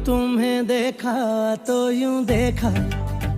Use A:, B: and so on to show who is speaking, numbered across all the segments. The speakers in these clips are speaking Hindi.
A: तुम्हें देखा तो यूं देखा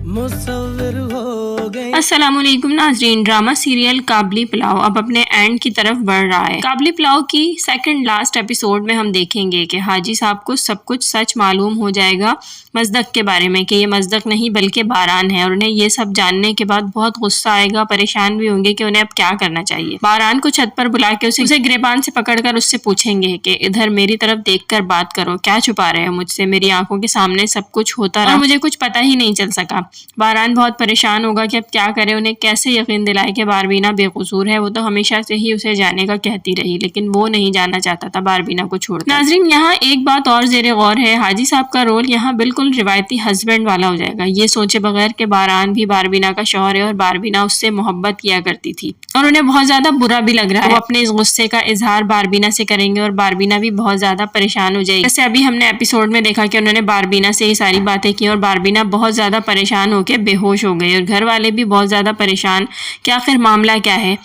A: मुसव्विर हो गई।
B: अस्सलामुअलैकुम नाज़रीन, ड्रामा सीरियल काबली पुलाव अब अपने एंड की तरफ बढ़ रहा है। काबली पुलाव की सेकंड लास्ट एपिसोड में हम देखेंगे कि हाजी साहब को सब कुछ सच मालूम हो जाएगा मजदक के बारे में कि ये मजदक नहीं बल्कि बारान है, और उन्हें ये सब जानने के बाद बहुत गुस्सा आएगा, परेशान भी होंगे कि उन्हें अब क्या करना चाहिए। बारान को छत पर बुला के उसे गिरेबान से पकड़कर उससे पूछेंगे कि इधर मेरी तरफ देखकर बात करो, क्या छुपा रहे हो मुझसे, मेरी आंखों के सामने सब कुछ होता रहा, मुझे कुछ पता ही नहीं चल सका। बारान बहुत परेशान होगा कि अब क्या करे, उन्हें कैसे यकीन दिलाए कि बारबीना बेकसूर है। वो तो हमेशा से ही उसे जाने का कहती रही, लेकिन वो नहीं जाना चाहता था बारबीना को छोड़। नाजरीन, यहाँ एक बात और जेरे गौर है, हाजी साहब का रोल यहाँ बिल्कुल रिवायती हस्बैंड वाला हो जाएगा, ये सोचे बगैर कि बारान भी बारबीना का शौहर है और बारबीना उससे मोहब्बत किया करती थी और उन्हें बहुत ज्यादा बुरा भी लग रहा है। वो अपने इस गुस्से का इजहार बारबीना से करेंगे और बारबीना भी बहुत ज्यादा परेशान हो जाएगी। जैसे अभी हमने एपिसोड में देखा कि उन्होंने बारबीना से ये सारी बातें की और बारबीना बहुत ज्यादा परेशान होकर बेहोश हो गई और घर वाले भी बहुत ज्यादा परेशान कि आखिर मामला क्या है।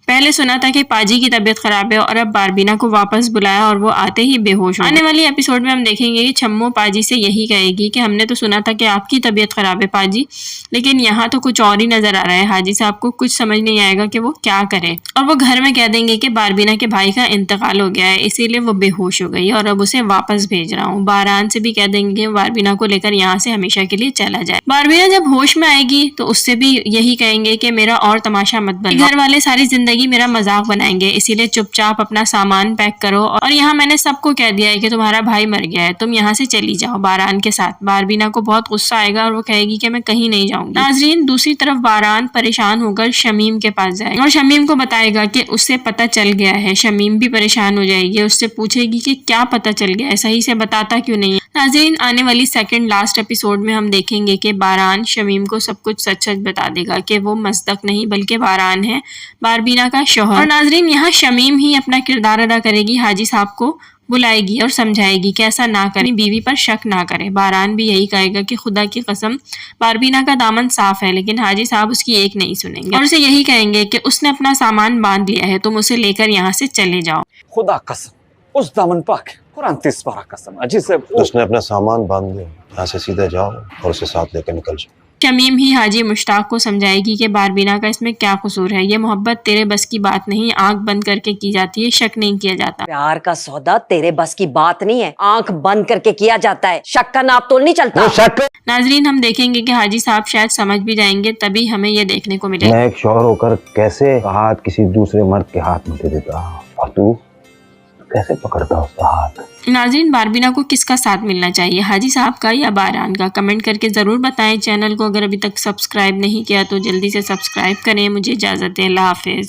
B: पहले सुना था कि पाजी की तबीयत खराब है और अब बारबीना को वापस बुलाया और वो आते ही बेहोश हो। आने वाली एपिसोड में हम देखेंगे कि छम्मो पाजी से यही कहेगी कि हमने तो सुना था कि आपकी तबीयत खराब है पाजी, लेकिन यहाँ तो कुछ और ही नजर आ रहा है। हाजी साहब को कुछ समझ नहीं आएगा कि वो क्या करे और वो घर में कह देंगे कि बारबीना के भाई का इंतकाल हो गया है, इसीलिए वो बेहोश हो गई और अब उसे वापस भेज रहा हूँ। बारान से भी कह देंगे बारबीना को लेकर यहाँ से हमेशा के लिए चला जाए। बारबीना जब होश में आएगी तो उससे भी यही कहेंगे कि मेरा और तमाशा मत बनो, घर वाले सारी जिंदगी मेरा मजाक बनाएंगे, इसीलिए चुपचाप अपना सामान पैक करो और यहाँ मैंने सबको कह दिया है कि तुम्हारा भाई मर गया है, तुम यहाँ से चली जाओ बारान के साथ। बारबीना को बहुत गुस्सा आएगा और वो कहेगी कि मैं कहीं नहीं जाऊंगी। नाजरीन, दूसरी तरफ बारान परेशान होकर शमीम के पास जाएगा और शमीम को बताएगा कि उसे पता चल गया है। शमीम भी परेशान हो जाएगी, उससे पूछेगी कि क्या पता चल गया है, सही से बताता क्यों नहीं है। नाजरीन, आने वाली सेकंड लास्ट एपिसोड में हम देखेंगे कि बारान शमीम को सब कुछ सच सच बता देगा कि वो मजदक नहीं बल्कि बारान है, बारबीना का शौहर। और नाजरीन, यहाँ शमीम ही अपना किरदार अदा करेगी, हाजी साहब को बुलाएगी और समझाएगी कि ऐसा ना करें, बीवी पर शक ना करे। बारान भी यही कहेगा कि खुदा की कसम बारबीना का दामन साफ है, लेकिन हाजी साहब उसकी एक नहीं सुनेंगे और उसे यही कहेंगे कि उसने अपना सामान बांध लिया है, तुम उसे लेकर यहाँ से चले जाओ।
C: खुदा कसम उस दामन पाक है, कुरान 30 पारा कसम अजी से
D: उसने अपना सामान बांध लिया, यहाँ से सीधे जाओ और उसे साथ लेकर निकल जाओ।
B: शमीम ही हाजी मुश्ताक को समझाएगी कि बारबीना का इसमें क्या कसूर है, ये मोहब्बत तेरे बस की बात नहीं, आंख बंद करके की जाती है, शक नहीं किया जाता।
E: प्यार का सौदा तेरे बस की बात नहीं है, आंख बंद करके किया जाता है, शक का नाप तोल नहीं चलता।
B: नाजरीन, हम देखेंगे कि हाजी साहब शायद समझ भी जाएंगे, तभी हमें ये देखने को मिलेगा।
D: मैं एक शौहर होकर कैसे हाथ किसी दूसरे मर्द के हाथ में दे देता और तू कैसे पकड़ता उसका हाथ।
B: नाजरीन, बारबीना को किसका साथ मिलना चाहिए, हाजी साहब का या बारान का? कमेंट करके जरूर बताएं। चैनल को अगर अभी तक सब्सक्राइब नहीं किया तो जल्दी से सब्सक्राइब करें। मुझे इजाजत दें, अल्लाह हाफिज।